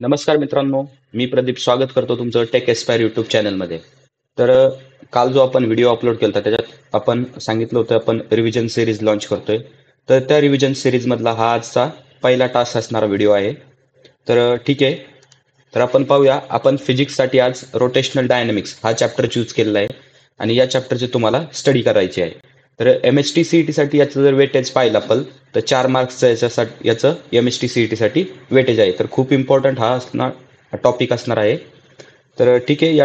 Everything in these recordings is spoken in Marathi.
नमस्कार मित्रांनो, मी प्रदीप स्वागत करतो तुमचं टेक एस्पायर यूट्यूब चॅनलमध्ये. तर काल जो आपण व्हिडिओ अपलोड केला होता त्याच्यात आपण सांगितलं होतं आपण रिव्हिजन सिरीज लॉन्च करतोय. तर त्या रिव्हिजन सिरीजमधला हा आजचा पहिला टास्क असणारा व्हिडिओ आहे. तर ठीक आहे. तर आपण पाहूया, आपण फिजिक्ससाठी आज रोटेशनल डायनॅमिक्स हा चॅप्टर चूज केलेला आहे आणि या चॅप्टरची तुम्हाला स्टडी करायची आहे. तर MHT CET साठी याचं जर वेटेज पाहिलं आपण, तर 4 मार्क्सचं याचं MHT CET साठी वेटेज आहे. तर खूप इम्पॉर्टंट हा असणार टॉपिक असणार आहे. तर ठीक आहे,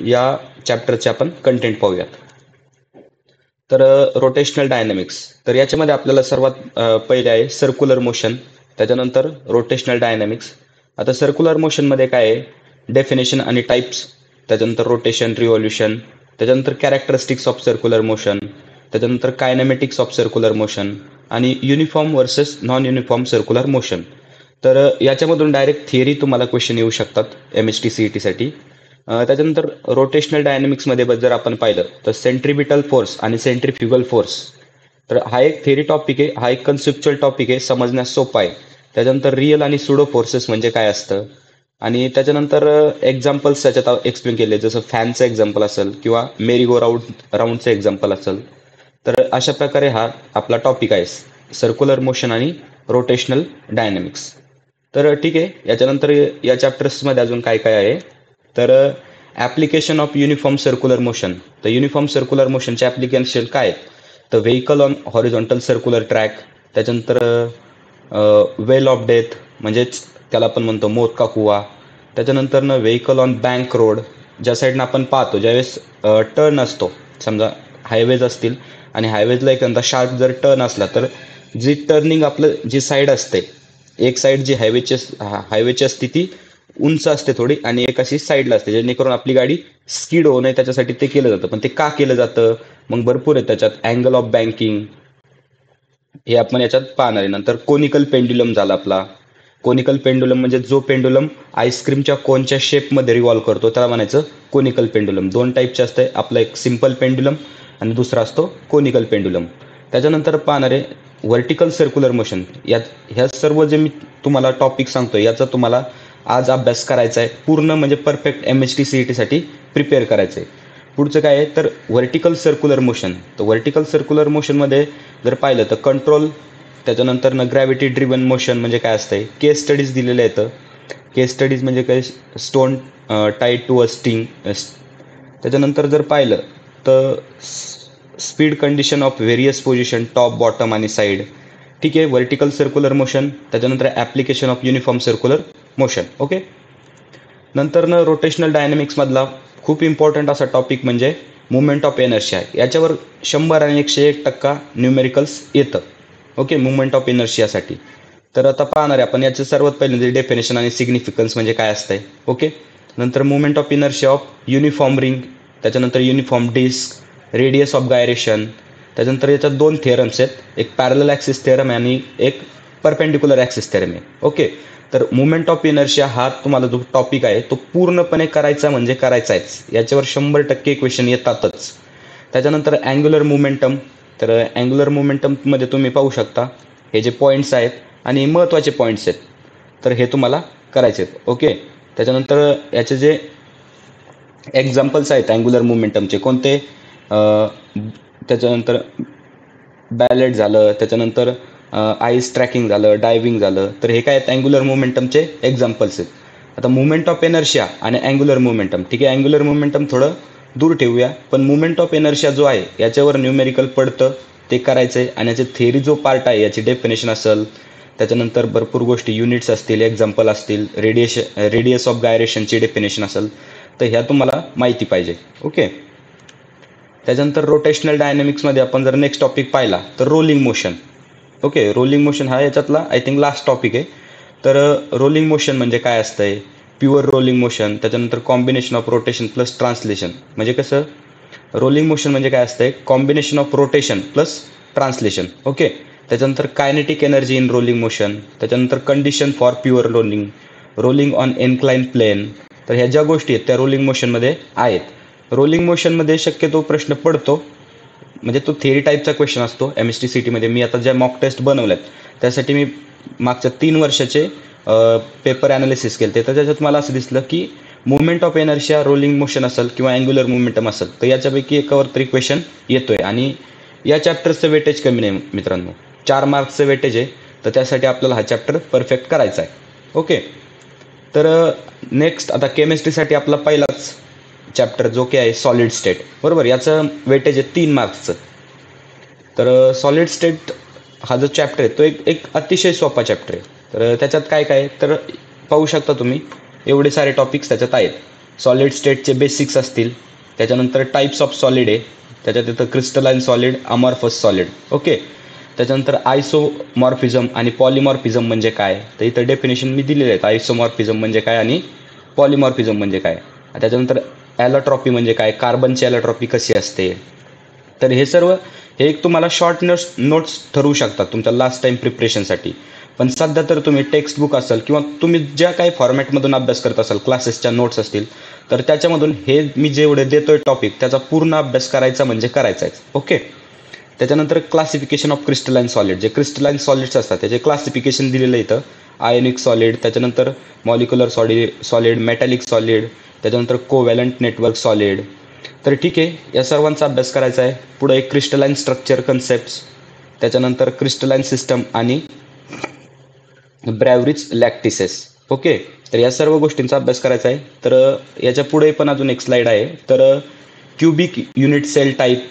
या चॅप्टरचे आपण कंटेंट पाहूयात. तर रोटेशनल डायनॅमिक्स, तर याच्यामध्ये आपल्याला सर्वात पहिले आहे सर्क्युलर मोशन, त्याच्यानंतर रोटेशनल डायनॅमिक्स. आता सर्क्युलर मोशनमध्ये काय आहे, डेफिनेशन आणि टाईप्स, त्याच्यानंतर रोटेशन रिव्हॉल्युशन, त्याच्यानंतर कॅरेक्टरिस्टिक्स ऑफ सर्क्युलर मोशन, त्याच्यानंतर कायनेमॅटिक्स ऑफ सर्क्युलर मोशन आणि uniform versus non uniform circular motion. तर याच्यामधून डायरेक्ट थिअरी तुम्हाला क्वेश्चन येऊ शकतात MHT CET साठी. त्याच्यानंतर रोटेशनल डायनॅमिक्समध्ये जर आपण पाहिलं तर सेंट्रिपिटल फोर्स आणि सेंट्रिफ्युगल फोर्स. तर हा एक थिअरी टॉपिक आहे, हा एक कन्सेप्च्युअल टॉपिक आहे, समजण्यास सोपा आहे. त्याच्यानंतर रिअल आणि सुडो फोर्सेस म्हणजे काय असतं, आणि त्याच्यानंतर एक्झाम्पल्स त्याच्यात एक्सप्लेन केले, जसं फॅनचं एक्झाम्पल असेल किंवा मेरी गो राऊंडचं एक्झाम्पल असेल. तर अशा प्रकारे हा आपला टॉपिक आहे, सर्क्युलर मोशन आणि रोटेशनल डायनॅमिक्स. तर ठीक आहे, याच्यानंतर या चॅप्टर्समध्ये अजून काय काय आहे, तर application of uniform circular motion. तर युनिफॉर्म सर्क्युलर मोशनचे ॲप्लिकेशन काय आहेत, तर vehicle on horizontal circular track, त्याच्यानंतर वेल ऑफ डेथ म्हणजेच त्याला आपण म्हणतो मौत का कुवा, त्याच्यानंतर व्हेकल ऑन बँक रोड, ज्या साईडनं आपण पाहतो ज्यावेळेस टर्न असतो, समजा हायवेज असतील आणि हायवेजला एखादा शार्प जर टर्न असला, तर जी टर्निंग आपलं जी साईड असते, एक साईड जी हायवेची असते ती उंच असते थोडी आणि एक अशी साईडला असते, जेणेकरून आपली गाडी स्किड होऊ नये त्याच्यासाठी ते केलं जातं. पण ते का केलं जातं, मग भरपूर आहे त्याच्यात. अँगल ऑफ बँकिंग हे आपण याच्यात पाहणार आहे. नंतर कोनिकल पेंड्युलम झाला आपला. कोनिकल पेंडुलम म्हणजे जो पेंडुलम आईस्क्रीमच्या कोनच्या शेपमध्ये रिव्हॉल्व करतो त्याला म्हणायचं कोनिकल पेंडुलम. दोन टाईपचे असते, आपलं एक सिम्पल पेंडुलम आणि दुसरा असतो कोनिकल पेंडुलम. त्याच्यानंतर पाहणार आहे व्हर्टिकल सर्क्युलर मोशन. ह्या सर्व जे मी तुम्हाला टॉपिक सांगतोय याचा तुम्हाला आज अभ्यास करायचा आहे पूर्ण, म्हणजे परफेक्ट MHT CET साठी प्रिपेअर करायचं आहे. पुढचं काय आहे, तर व्हर्टिकल सर्क्युलर मोशन. तर व्हर्टिकल सर्क्युलर मोशनमध्ये जर पाहिलं तर कंट्रोल, त्याच्यानंतर ग्रॅव्हिटी ड्रिव्हन मोशन म्हणजे काय असतंय, केस स्टडीज दिलेले आहेत. केस स्टडीज म्हणजे काय, stone tied to a string. त्याच्यानंतर जर पाहिलं तर speed condition of various position, top bottom आणि साईड. ठीक आहे, व्हर्टिकल सर्क्युलर मोशन, त्याच्यानंतर application of uniform circular motion. Okay. नंतर रोटेशनल डायनॅमिक्समधला खूप इम्पॉर्टंट असा टॉपिक म्हणजे मुवमेंट ऑफ इनर्शिया. याच्यावर 100 आणि 101% न्यूमेरिकल्स येतं. ओके, मुवमेंट ऑफ इनर्शियासाठी. तर आता पाहणार आहे आपण याचं सर्वात पहिले डेफिनेशन आणि सिग्निफिकन्स म्हणजे काय असतंय. ओके. नंतर movement of inertia of uniform ring, त्याच्यानंतर uniform disc, radius of gyration. त्याच्यानंतर याच्यात दोन थिअरम्स आहेत, एक पॅरलल ॲक्सिस थिअरम आहे आणि एक परपेंडिक्युलर ॲक्सिस थिअरम आहे. ओके. तर मुवमेंट ऑफ इनर्शिया हा तुम्हाला जो टॉपिक आहे तो पूर्णपणे करायचा म्हणजे करायचा आहेच, याच्यावर 100% क्वेश्चन येतातच. त्याच्यानंतर अँग्युलर मोमेंटम. तर अँग्युलर मोमेंटममध्ये तुम्ही पाहू शकता हे जे पॉईंट्स आहेत आणि महत्त्वाचे पॉईंट्स आहेत, तर हे तुम्हाला करायचे आहेत. ओके. त्याच्यानंतर याचे जे एक्झाम्पल्स आहेत अँग्युलर मोमेंटमचे कोणते, त्याच्यानंतर बॅलेट झालं, त्याच्यानंतर आईस ट्रॅकिंग झालं, डायव्हिंग झालं. तर हे काय आहेत, अँग्युलर मोमेंटमचे एक्झाम्पल्स आहेत. आता मुवमेंट ऑफ एनर्शिया आणि अँग्युलर मोमेंटम, ठीक आहे, अँग्युलर मोमेंटम थोडं दूर ठेवूया, पण मुवमेंट ऑफ एनर्शिया जो आहे याच्यावर न्यूमेरिकल पडतं, ते करायचं आहे. आणि याचे थेअरी जो पार्ट आहे याची डेफिनेशन असेल, त्याच्यानंतर भरपूर गोष्टी युनिट्स असतील, एक्झाम्पल असतील, रेडियस ऑफ गायरेशनची डेफिनेशन असेल, तर ह्या तुम्हाला माहिती पाहिजे. ओके. त्याच्यानंतर रोटेशनल डायनॅमिक्समध्ये आपण जर नेक्स्ट टॉपिक पाहिला तर rolling motion. Okay, rolling motion हा याच्यातला आय थिंक लास्ट टॉपिक आहे. तर रोलिंग मोशन म्हणजे काय असतंय, प्युअर रोलिंग मोशन, त्याच्यानंतर combination of rotation plus translation. म्हणजे कसं, रोलिंग मोशन म्हणजे काय असतंय, combination of rotation plus translation. Okay. त्याच्यानंतर kinetic energy in rolling motion, त्याच्यानंतर condition for pure rolling, rolling on incline plane. तर ह्या ज्या गोष्टी आहेत त्या रोलिंग मोशनमध्ये आहेत. रोलिंग मोशनमध्ये शक्यतो प्रश्न पडतो, म्हणजे तो थिअरी टाईपचा क्वेश्चन असतो MHT CET मध्ये. मी आता ज्या मॉक टेस्ट बनवल्यात त्यासाठी मी मागच्या 3 वर्षाचे पेपर ॲनालिसिस केलं तर त्याच्यात मला असं दिसलं की movement of inertia rolling motion असेल किंवा अँग्युलर मुवमेंटम असेल तर याच्यापैकी एकावर तरी क्वेश्चन येतोय आणि या चॅप्टरचं वेटेज कमी नाही मित्रांनो, 4 मार्क्सचं वेटेज आहे. तर त्यासाठी आपल्याला हा चॅप्टर परफेक्ट करायचा आहे. ओके, तर नेक्स्ट आता केमिस्ट्रीसाठी आपला पहिलाच चॅप्टर जो की आहे सॉलिड स्टेट, बरोबर. याचं वेटेज आहे 3 मार्क्सचं. तर सॉलिड स्टेट हा जो चॅप्टर आहे तो एक अतिशय सोपा चॅप्टर आहे. तर त्याच्यात काय काय तर पाहू शकता तुम्ही, एवढे सारे टॉपिक्स त्याच्यात आहेत. सॉलिड स्टेटचे बेसिक्स असतील, त्याच्यानंतर टाईप्स ऑफ सॉलिड आहे, त्याच्यात येतं crystalline solid, amorphous solid. Okay, त्याच्यानंतर आयसोमॉर्फिझम आणि पॉलिमॉर्फिझम म्हणजे काय, तर इथं डेफिनेशन मी दिलेले आहेत. आयसोमॉर्फिझम म्हणजे काय आणि पॉलिमॉर्फिझम म्हणजे काय. त्याच्यानंतर ॲलोट्रॉपी म्हणजे काय, कार्बनची ॲलोट्रॉपी कशी असते. तर हे सर्व हे एक तुम्हाला शॉर्ट नोट्स ठरवू शकतात तुमच्या लास्ट टाईम प्रिपरेशनसाठी. पण सध्या तर तुम्ही टेक्स्ट बुक असेल किंवा तुम्ही ज्या काही फॉर्मॅटमधून अभ्यास करत असाल, क्लासेसच्या नोट्स असतील, तर त्याच्यामधून हे मी जेवढे देतोय टॉपिक त्याचा पूर्ण अभ्यास करायचा म्हणजे करायचाच. ओके, त्याच्यानंतर क्लासिफिकेशन ऑफ क्रिस्टलाइन सॉलिड, जे क्रिस्टलाइन सॉलिड्स असतात त्याचे क्लासिफिकेशन दिलेलं इथं. आयोनिक सॉलिड, त्याच्यानंतर मॉलिक्युलर सॉलिड, मेटॅलिक सॉलिड, त्याच्यानंतर कोव्हॅलंट नेटवर्क सॉलिड. तर ठीक आहे, या सर्वांचा अभ्यास करायचा आहे. पुढे एक क्रिस्टलाइन स्ट्रक्चर कन्सेप्ट्स, त्याच्यानंतर क्रिस्टलाइन सिस्टम आणि ब्रॅव्हरिज लॅक्टिसेस. ओके, तर या सर्व गोष्टींचा अभ्यास करायचा आहे. तर याच्या पुढे पण अजून एक स्लाइड आहे. तर cubic unit cell type,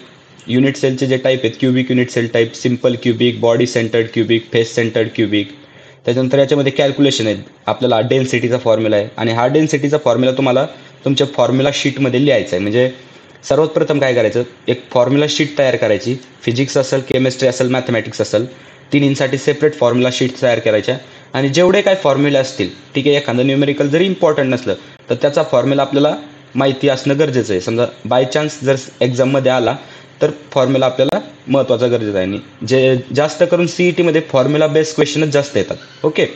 unit सेलचे जे टाईप आहेत, cubic unit cell type, simple cubic, body centred cubic, face centred cubic. त्याच्यानंतर याच्यामध्ये कॅल्क्युलेशन आहेत, आपल्याला डेन्सिटीचा फॉर्म्युला आहे आणि हा डेन्सिटीचा फॉर्म्युला तुम्हाला तुमच्या फॉर्म्युला शीटमध्ये लिहायचा आहे. म्हणजे सर्वात प्रथम काय करायचं, एक फॉर्म्युला शीट तयार करायची. फिजिक्स असेल, केमिस्ट्री असेल, मॅथमॅटिक्स असेल, तिन्हींसाठी सेपरेट फॉर्म्युला शीट तयार करायच्या आणि जेवढे काय फॉर्म्युले असतील, ठीक आहे, एखादं न्यूमेरिकल जरी इम्पॉर्टंट नसलं तर त्याचा फॉर्म्युला आपल्याला माहिती असणं गरजेचं आहे. समजा बाय चान्स जर एक्झाममध्ये आला तर फॉर्म्युला आपल्याला महत्त्वाचा गरजेचा आहे. आणि जे जास्त करून सीईटीमध्ये फॉर्म्युला बेस्ड क्वेश्चनच जास्त येतात. ओके,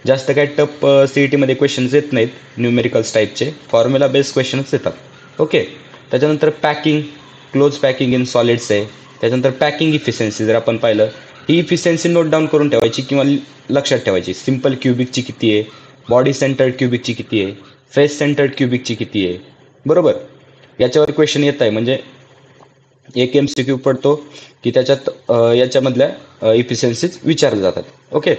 जास्त काय टप सीईटीमध्ये क्वेश्चन्स येत नाहीत न्यूमेरिकल्स टाईपचे, फॉर्म्युला बेस्ड क्वेश्चनच येतात. ओके, त्याच्यानंतर packing, close packing in solids आहे. त्याच्यानंतर पॅकिंग इफिशियन्सी जर आपण पाहिलं, ही इफिशियन्सी नोट डाऊन करून ठेवायची किंवा लक्षात ठेवायची. सिम्पल क्युबिकची किती आहे, बॉडी सेंटर्ड क्युबिकची किती आहे, फेस सेंटर्ड क्युबिकची किती आहे, बरोबर. याच्यावर क्वेश्चन येत आहे. म्हणजे एक MCQ पडतो की त्याच्यात याच्यामधल्या इफिशियन्सीज विचारले जातात. ओके,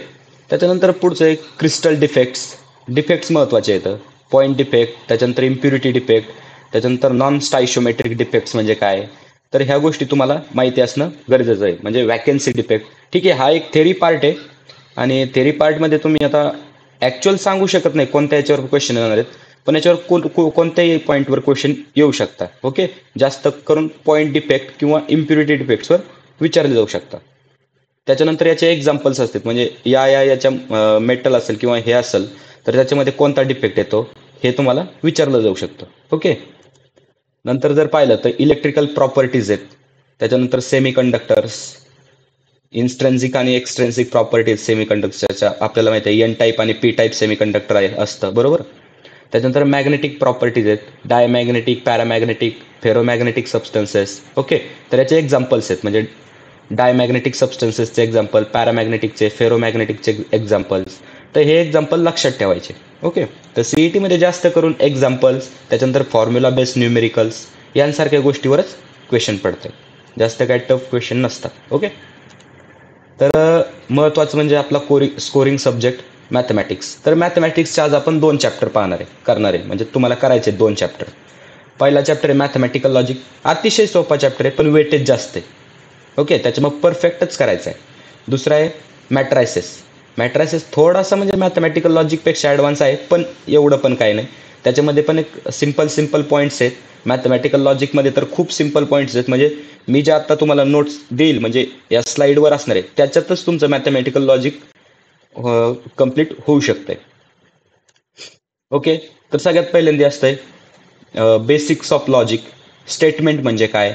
त्याच्यानंतर पुढचं एक क्रिस्टल डिफेक्ट्स महत्त्वाचे येतं. पॉईंट डिफेक्ट, त्याच्यानंतर इम्प्युरिटी डिफेक्ट, त्याच्यानंतर नॉन स्टायशोमेट्रिक डिफेक्ट्स म्हणजे काय. तर ह्या गोष्टी तुम्हाला माहिती असणं गरजेचं आहे. म्हणजे वॅकन्सी डिफेक्ट, ठीक आहे, हा एक थेरी पार्ट आहे आणि थेरी पार्टमध्ये तुम्ही आता ॲक्च्युअल सांगू शकत नाही कोणत्या याच्यावर क्वेश्चन येणार आहेत, पण याच्यावर कोणत्याही पॉईंटवर क्वेश्चन येऊ शकतात. ओके, जास्त करून पॉईंट डिफेक्ट किंवा इम्प्युरिटी डिफेक्ट्सवर विचारले जाऊ शकतात. त्याच्यानंतर याचे एक्झाम्पल्स असतात. म्हणजे याच्या मेटल असेल किंवा हे असेल तर त्याच्यामध्ये कोणता डिफेक्ट येतो हे तुम्हाला विचारलं जाऊ शकतं. ओके, नंतर जर पाहिलं तर इलेक्ट्रिकल प्रॉपर्टीज आहेत. त्याच्यानंतर सेमीकंडक्टर्स, इन्स्ट्रेन्सिक आणि एक्सट्रेन्सिक प्रॉपर्टीज सेमीकंडक्टरच्या आपल्याला माहिती आहे. एन टाईप आणि पी टाईप सेमीकंडक्टर असतं, बरोबर. त्याच्यानंतर मॅग्नेटिक प्रॉपर्टीज आहेत, diamagnetic, paramagnetic, ferromagnetic substances. Okay, तर याचे एक्झाम्पल्स आहेत. म्हणजे डायमॅग्नेटिक सबस्टन्सेसचे एक्झाम्पल, पॅरामॅग्नेटिकचे, फेरोमॅग्नेटिकचे एक्झाम्पल्स. तर हे एक्झाम्पल लक्षात ठेवायचे. ओके, तर सीईटीमध्ये जास्त करून एक्झाम्पल्स, त्याच्यानंतर फॉर्म्युला बेस्ड न्यूमेरिकल्स यांसारख्या गोष्टीवरच क्वेश्चन पडतं. जास्त काय टफ क्वेश्चन नसतात. ओके, तर महत्त्वाचं म्हणजे आपला स्कोरिंग सब्जेक्ट मॅथमॅटिक्स. तर मॅथमॅटिक्सचे आज आपण 2 चॅप्टर करणार आहे. म्हणजे तुम्हाला करायचे 2 चॅप्टर. पहिला चॅप्टर आहे मॅथमॅटिकल लॉजिक, अतिशय सोपा चॅप्टर आहे पण वेटेज जास्त आहे. ओके, त्याच्यामुळे परफेक्टच करायचं आहे. दुसरा आहे मॅट्रायसेस थोडासा म्हणजे मॅथमॅटिकल लॉजिकपेक्षा ॲडव्हान्स आहे, पण एवढं पण काही नाही. त्याच्यामध्ये पण एक सिम्पल पॉईंट्स आहेत. मॅथमॅटिकल लॉजिकमध्ये तर खूप सिम्पल पॉईंट्स आहेत. म्हणजे मी जे आत्ता तुम्हाला नोट्स देईल म्हणजे या स्लाईडवर असणार आहे त्याच्यातच तुमचं मॅथमॅटिकल लॉजिक कंप्लीट होऊ शकतंय. ओके, तर सगळ्यात पहिल्यांदा असतंय बेसिक्स ऑफ लॉजिक. स्टेटमेंट म्हणजे काय,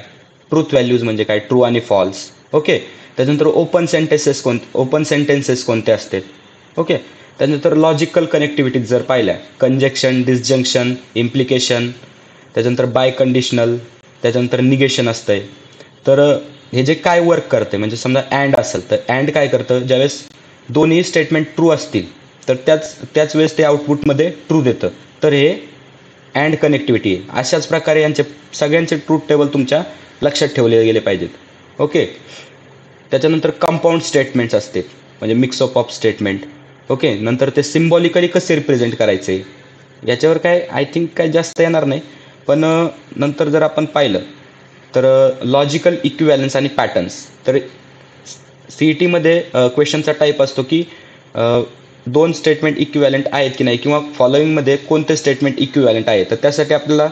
ट्रूथ व्हॅल्यूज म्हणजे काय, ट्रू आणि फॉल्स. ओके, त्याच्यानंतर ओपन सेंटेन्सेस कोणते असतात. ओके, त्यानंतर लॉजिकल कनेक्टिव्हिटीज जर पाहिल्या, कंजक्शन, डिसजंक्शन, इम्प्लिकेशन, त्याच्यानंतर बाय कंडिशनल, त्याच्यानंतर निगेशन असतंय. तर हे जे काय वर्क करते म्हणजे समजा अँड असेल तर अँड काय करतं, ज्यावेळेस दोन्ही स्टेटमेंट ट्रू असतील तर त्याच वेळेस ते आउटपुटमध्ये ट्रू देतं. तर हे अँड कनेक्टिव्हिटी आहे. अशाच प्रकारे यांचे सगळ्यांचे ट्रूथ टेबल तुमच्या लक्षात ठेवले गेले पाहिजेत. ओके. त्याच्यानंतर कंपाऊंड स्टेटमेंट्स असते, म्हणजे मिक्स ऑफ स्टेटमेंट. ओके. नंतर ते सिम्बॉलिकली कसे रिप्रेझेंट करायचे याच्यावर काय आय थिंक काय जास्त येणार नाही, पण नंतर जर आपण पाहिलं तर लॉजिकल इक्विव्हॅलन्स आणि पॅटर्न्स. तर CETमध्ये क्वेश्चनचा टाईप असतो की दोन स्टेटमेंट इक्विव्हॅलंट आहेत की नाही, किंवा फॉलोइंगमध्ये कोणते स्टेटमेंट इक्विव्हॅलंट आहे. तर त्यासाठी आपल्याला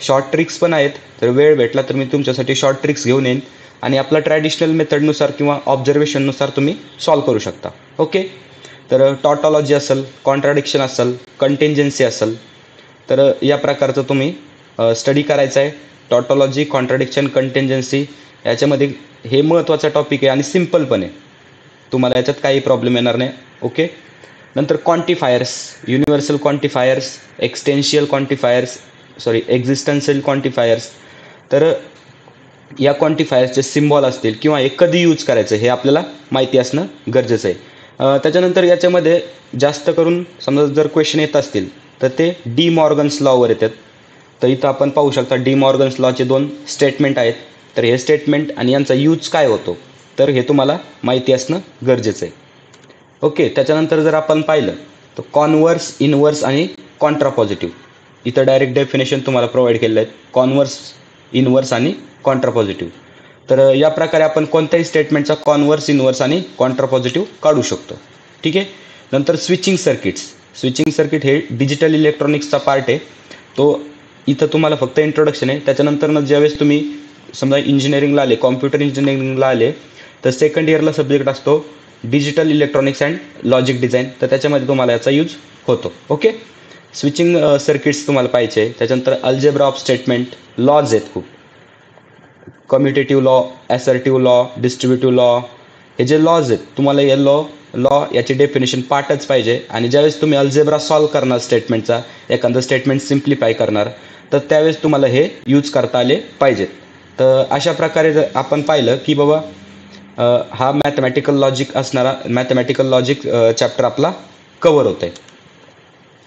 शॉर्ट ट्रिक्स पण आहेत. तर वेळ भेटला तर मी तुमच्यासाठी शॉर्ट ट्रिक्स घेऊन येईन आणि आपला ट्रॅडिशनल मेथडनुसार किंवा ऑब्झर्वेशननुसार तुम्ही सॉल्व करू शकता. ओके. तर टॉटॉलॉजी असेल, कॉन्ट्राडिक्शन असेल, कंटिंजन्सी असेल, तर या प्रकारचं तुम्ही स्टडी करायचं आहे. टॉटॉलॉजी, कॉन्ट्राडिक्शन, कंटिंजन्सी याच्यामध्ये हे महत्त्वाचा टॉपिक आहे आणि सिम्पल पण आहे. तुम्हाला याच्यात काही प्रॉब्लेम येणार नाही. ओके. नंतर quantifiers, universal quantifiers, existential quantifiers, existential quantifiers. तर या क्वांटिफायर्सचे सिम्बॉल असतील किंवा हे कधी यूज करायचं हे आपल्याला माहिती असणं गरजेचं आहे. त्याच्यानंतर याच्यामध्ये जास्त करून समजा जर क्वेश्चन येत असतील तर ते डी मॉर्गन्स लॉवर येतात. तर इथं आपण पाहू शकता डी मॉर्गन्स लॉचे 2 स्टेटमेंट आहेत. तर हे स्टेटमेंट आणि यांचा यूज काय होतो तर हे तुम्हाला माहिती असणं गरजेचं आहे. ओके. त्याच्यानंतर जर आपण पाहिलं तर कॉन्व्हर्स, इनव्हर्स आणि कॉन्ट्रापॉझिटिव्ह. इथं डायरेक्ट डेफिनेशन तुम्हाला प्रोव्हाइड केलेलं आहे, कॉन्व्हर्स, इनव्हर्स आणि कॉन्ट्रापॉझिटिव्ह. तर या प्रकारे आपण कोणत्याही स्टेटमेंटचा कॉन्व्हर्स, इनव्हर्स आणि कॉन्ट्रापॉझिटिव्ह काढू शकतो. ठीक आहे. नंतर स्विचिंग सर्किट्स. स्विचिंग सर्किट हे डिजिटल इलेक्ट्रॉनिक्सचा पार्ट आहे. तो इथं तुम्हाला फक्त इंट्रोडक्शन आहे. त्याच्यानंतर ज्यावेळेस तुम्ही समजा इंजिनिअरिंगला आले, कॉम्प्युटर इंजिनिअरिंगला आले, तर सेकंड इयरला सब्जेक्ट असतो digital electronics and logic design. तर त्याच्यामध्ये तुम्हाला याचा यूज होतो. ओके. स्विचिंग सर्किट्स तुम्हाला पाहिजे. त्याच्यानंतर अल्जेब्रा ऑफ स्टेटमेंट, लॉज आहेत खूप, commutative law, assertive law, distributive law. हे जे लॉज आहेत तुम्हाला या लॉ याची डेफिनेशन पाठच पाहिजे. आणि ज्यावेळेस तुम्ही अल्जेब्रा सॉल्व करणार स्टेटमेंटचा, एखादं स्टेटमेंट सिम्प्लिफाय करणार, तर त्यावेळेस तुम्हाला हे यूज करता आले पाहिजेत. तर अशा प्रकारे जर आपण पाहिलं की बाबा हा मॅथमॅटिकल लॉजिक चॅप्टर आपला कव्हर होत आहे.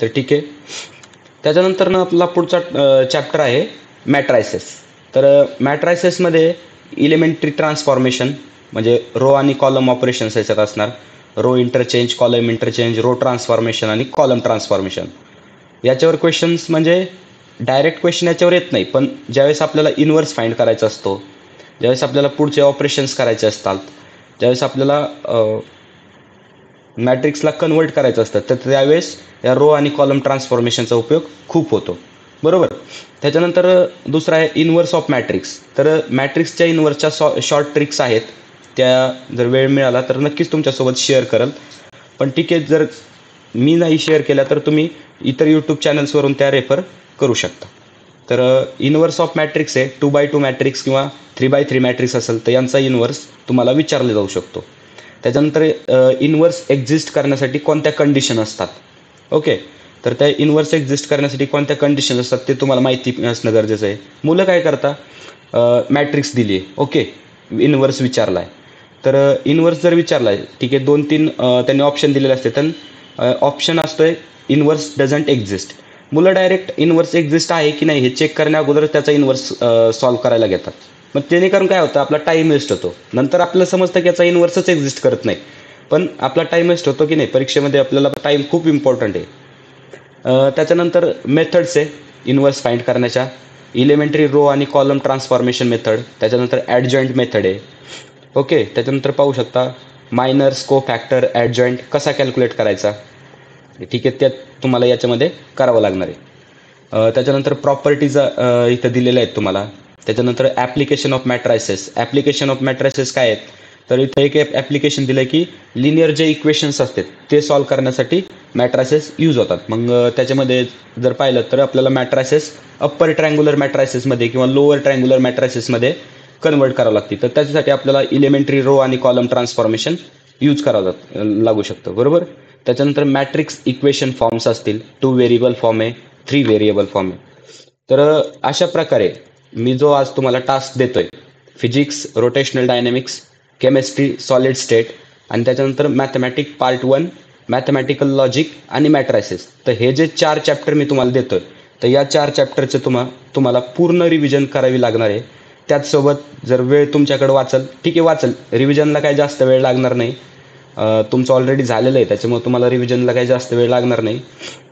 तर ठीक आहे. त्याच्यानंतर आपला पुढचा चॅप्टर आहे मॅट्रायसेस. तर मॅट्रायसेसमध्ये इलेमेंटरी ट्रान्सफॉर्मेशन, म्हणजे रो आणि कॉलम ऑपरेशन्स याच्यात असणार. Row interchange, column interchange, row transformation आणि कॉलम ट्रान्सफॉर्मेशन. याच्यावर क्वेश्चन्स म्हणजे डायरेक्ट क्वेश्चन याच्यावर येत नाही, पण ज्यावेळेस आपल्याला इनव्हर्स फाइंड करायचा असतो, ज्यावेळेस आपल्याला पुढचे ऑपरेशन्स करायचे असतात, ज्यावेळेस आपल्याला मॅट्रिक्सला कन्वर्ट करायचं असतं, तर त्यावेळेस या रो आणि कॉलम ट्रान्सफॉर्मेशनचा उपयोग खूप होतो. बरोबर. त्याच्यानंतर दुसरा आहे इनव्हर्स ऑफ मॅट्रिक्स. तर मॅट्रिक्सच्या इनव्हर्सच्या शॉर्ट ट्रिक्स आहेत, त्या जर वेळ मिळाला तर नक्कीच तुमच्यासोबत शेअर करेल. पण ठीक आहे, जर मी नाही शेअर केल्या तर तुम्ही इतर यूट्यूब चॅनल्सवरून त्या रेफर करू शकता. तर इनव्हर्स ऑफ मॅट्रिक्स आहे 2x2 मॅट्रिक्स किंवा 3x3 मॅट्रिक्स असेल तर यांचा इनव्हर्स तुम्हाला विचारला जाऊ शकतो. त्याच्यानंतर इनव्हर्स एक्झिस्ट करण्यासाठी कोणत्या कंडिशन असतात. ओके. तर त्या इनव्हर्स एक्झिस्ट करण्यासाठी कोणत्या कंडिशन असतात ते तुम्हाला माहिती असणं गरजेचं आहे. मुलं काय करता, मॅट्रिक्स दिली आहे, ओके, इनव्हर्स विचारला आहे. तर इनव्हर्स जर विचारला आहे, ठीक आहे, 2-3 त्यांनी ऑप्शन दिलेले असते, तर ऑप्शन असतोय इनव्हर्स डझंट एक्झिस्ट. मुलं डायरेक्ट इनव्हर्स एक्झिस्ट आहे की नाही हे चेक करण्या अगोदर त्याचा इनव्हर्स सॉल्व करायला घेतात. मग जेणेकरून काय होतं, आपला टाईम वेस्ट होतो. नंतर आपल्याला समजतं की याचा इनव्हर्सच एक्झिस्ट करत नाही, पण आपला टाईम वेस्ट होतो की नाही. परीक्षेमध्ये आपल्याला टाईम खूप इम्पॉर्टंट आहे. त्याच्यानंतर मेथड्स आहे इनव्हर्स फाइंड करण्याच्या, इलेमेंटरी रो आणि कॉलम ट्रान्सफॉर्मेशन मेथड. त्याच्यानंतर ॲडजॉईंट मेथड आहे. ओके. त्याच्यानंतर पाहू शकता मायनर्स, को फॅक्टर, ॲडजॉईंट कसा कॅल्क्युलेट करायचा, ठीक आहे, त्यात तुम्हाला याच्यामध्ये करावं लागणार आहे. त्याच्यानंतर प्रॉपर्टीज इथं दिलेल्या आहेत तुम्हाला. त्याच्यानंतर application of matrices. Application of matrices काय आहेत, तर इथं एक ॲप्लिकेशन दिलं की लिनियर जे इक्वेशन्स असतात ते सॉल्व करण्यासाठी मॅट्रायसेस यूज होतात. मग त्याच्यामध्ये जर पाहिलं तर आपल्याला मॅट्रायसेस अप्पर ट्रायंग्युलर मॅट्रायसेसमध्ये किंवा लोअर ट्रायंग्युलर मॅट्रायसेसमध्ये कन्वर्ट करावं लागते. तर त्याच्यासाठी आपल्याला इलेमेंटरी रो आणि कॉलम ट्रान्सफॉर्मेशन यूज करावं लागू शकतं. बरोबर. त्याच्यानंतर मॅट्रिक्स इक्वेशन फॉर्म्स असतील, 2 व्हेरिएबल फॉर्म आहे, 3 व्हेरिएबल फॉर्म आहे. तर अशा प्रकारे मी जो आज तुम्हाला टास्क देतोय, physics, rotational dynamics, chemistry, solid state आणि त्याच्यानंतर मॅथमॅटिक पार्ट 1 मॅथमॅटिकल लॉजिक आणि मॅट्रायसेस. तर हे जे 4 चॅप्टर मी तुम्हाला देतोय, तर या 4 चॅप्टरचे तुम्हाला पूर्ण रिव्हिजन करावी लागणार आहे. त्याचसोबत जर वेळ तुमच्याकडे वाचल, ठीक आहे वाचल, रिव्हिजनला काही जास्त वेळ लागणार नाही. तुमचं ऑलरेडी झालेलं आहे त्याच्यामुळे तुम्हाला रिव्हिजनला काही जास्त वेळ लागणार नाही.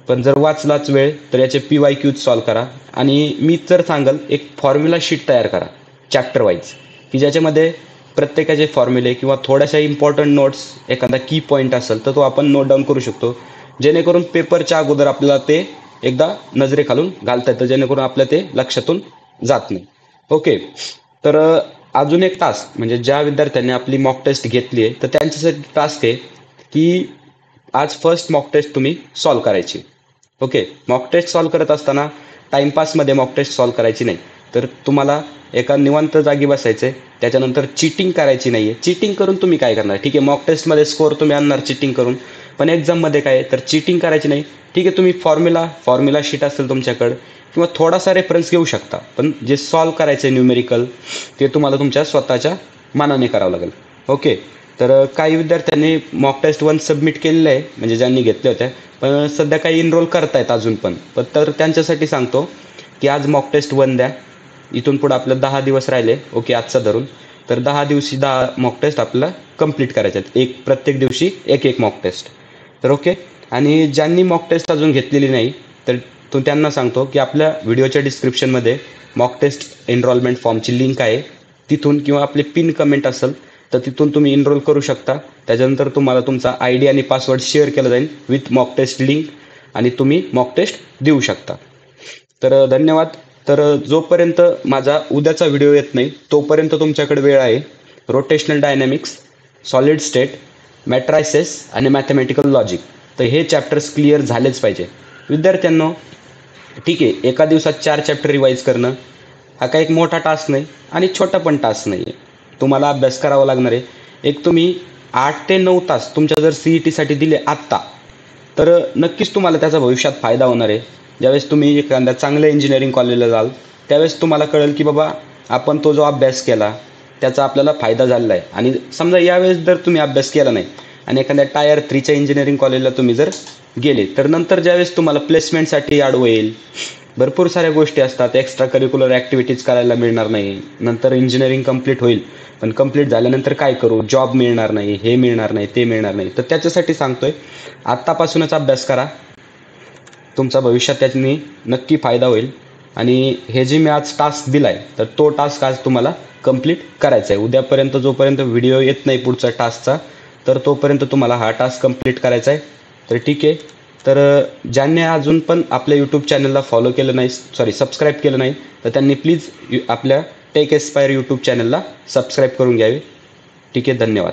पण जर वाचलाच वेळ तर याचे PYQs सॉल्व करा. आणि मी तर सांगेल एक फॉर्म्युला शीट तयार करा चॅप्टर वाईज, की ज्याच्यामध्ये प्रत्येकाचे फॉर्म्युले किंवा थोड्याशा इम्पॉर्टंट नोट्स, एखादा की पॉईंट असेल तर तो आपण नोट डाऊन करू शकतो, जेणेकरून पेपरच्या अगोदर आपल्याला ते एकदा नजरेखालून घालता येतं, जेणेकरून आपल्या ते लक्षातून जात नाही. ओके. तर अजून एक टास्क म्हणजे ज्या विद्यार्थ्यांनी आपली मॉक टेस्ट घेतली आहे तर त्यांच्यासाठी टास्क आहे की आज फर्स्ट मॉक टेस्ट तुम्ही सॉल्व करायची. ओके. मॉक टेस्ट सॉल्व करत असताना टाइमपासमध्ये मॉक टेस्ट सॉल्व करायची नाही, तर तुम्हाला एका निवांत जागी बसायचं आहे. त्याच्यानंतर चीटिंग करायची नाही आहे. चीटिंग करून तुम्ही काय करणार, ठीक आहे मॉक टेस्टमध्ये स्कोअर तुम्ही आणणार चीटिंग करून, पण एक्झाममध्ये काय आहे तर चीटिंग करायची नाही. ठीक आहे, तुम्ही फॉर्म्युला शीट असेल तुमच्याकडं किंवा थोडासा रेफरन्स घेऊ शकता, पण जे सॉल्व करायचं आहे न्यूमेरिकल ते तुम्हाला तुमच्या स्वतःच्या मनाने करावं लागेल. ओके. तर काही विद्यार्थ्यांनी मॉक टेस्ट 1 सबमिट केलेलं आहे, म्हणजे ज्यांनी घेतल्या होत्या, पण सध्या काही इनरोल करतायत अजून पण तर त्यांच्यासाठी सांगतो की आज मॉक टेस्ट 1 द्या. इथून पुढे आपलं 10 दिवस राहिले, ओके आजचा धरून, तर 10 दिवशी 10 मॉक टेस्ट आपल्याला कंप्लीट करायचे आहेत, प्रत्येक दिवशी एक मॉक टेस्ट. तर ओके. आणि ज्यांनी मॉक टेस्ट अजून घेतलेली नाही तर त्यांना सांगतो की आपल्या व्हिडिओच्या डिस्क्रिप्शनमध्ये मॉक टेस्ट एनरोलमेंट फॉर्मची लिंक आहे, तिथून किंवा आपले पिन कमेंट असेल तर तिथून तुम्ही इनरोल करू शकता. त्याच्यानंतर तुम्हाला तुमचा ID आणि पासवर्ड शेअर केला जाईल विथ मॉक टेस्ट लिंक आणि तुम्ही मॉक टेस्ट देऊ शकता. तर धन्यवाद. तर जोपर्यंत माझा उद्याचा व्हिडिओ येत नाही तोपर्यंत तुमच्याकडे वेळ आहे. Rotational dynamics, solid state, matrices आणि मॅथमॅटिकल लॉजिक, तर हे चॅप्टर्स क्लिअर झालेच पाहिजे विद्यार्थ्यांनो. ठीक आहे, एका दिवसात 4 चॅप्टर रिवाईज करणं हा काही एक मोठा टास्क नाही आणि छोटा पण टास्क नाही आहे. तुम्हाला अभ्यास करावा लागणार आहे. एक तुम्ही 8 ते 9 तास तुमच्या जर CETसाठी दिले आत्ता तर नक्कीच तुम्हाला त्याचा भविष्यात फायदा होणार आहे. ज्यावेळेस तुम्ही एखाद्या चांगल्या इंजिनिअरिंग कॉलेजला जाल त्यावेळेस तुम्हाला कळेल की बाबा आपण तो जो अभ्यास केला त्याचा आपल्याला फायदा झालेला आहे. आणि समजा यावेळेस जर तुम्ही अभ्यास केला नाही आणि एखाद्या टायर 3च्या इंजिनिअरिंग कॉलेजला तुम्ही जर गेले तर नंतर ज्यावेळेस तुम्हाला प्लेसमेंटसाठी आडवं येईल, भरपूर साऱ्या गोष्टी असतात, एक्स्ट्रा करिक्युलर ॲक्टिव्हिटीज करायला मिळणार नाही, नंतर इंजिनिअरिंग कंप्लीट होईल पण कंप्लीट झाल्यानंतर काय करू, जॉब मिळणार नाही, हे मिळणार नाही, ते मिळणार नाही. तर त्याच्यासाठी सांगतोय आत्तापासूनच अभ्यास करा, तुमचा भविष्यात त्याच्याने नक्की फायदा होईल. आणि हे जे मी आज टास्क दिला आहे तर तो टास्क आज तुम्हाला कंप्लीट करायचा आहे. उद्यापर्यंत जोपर्यंत व्हिडिओ येत नाही पुढचा टास्कचा तर तोपर्यंत तुम्हाला हा टास्क कंप्लीट करायचा आहे. तर ठीक आहे. तर ज्यांनी अजून पण आपल्या यूट्यूब चॅनलला फॉलो केलं नाही, सबस्क्राईब केलं नाही, तर त्यांनी प्लीज आपल्या टेक एस्पायर यूट्यूब चॅनलला सबस्क्राईब करून घ्यावे. ठीक आहे, धन्यवाद.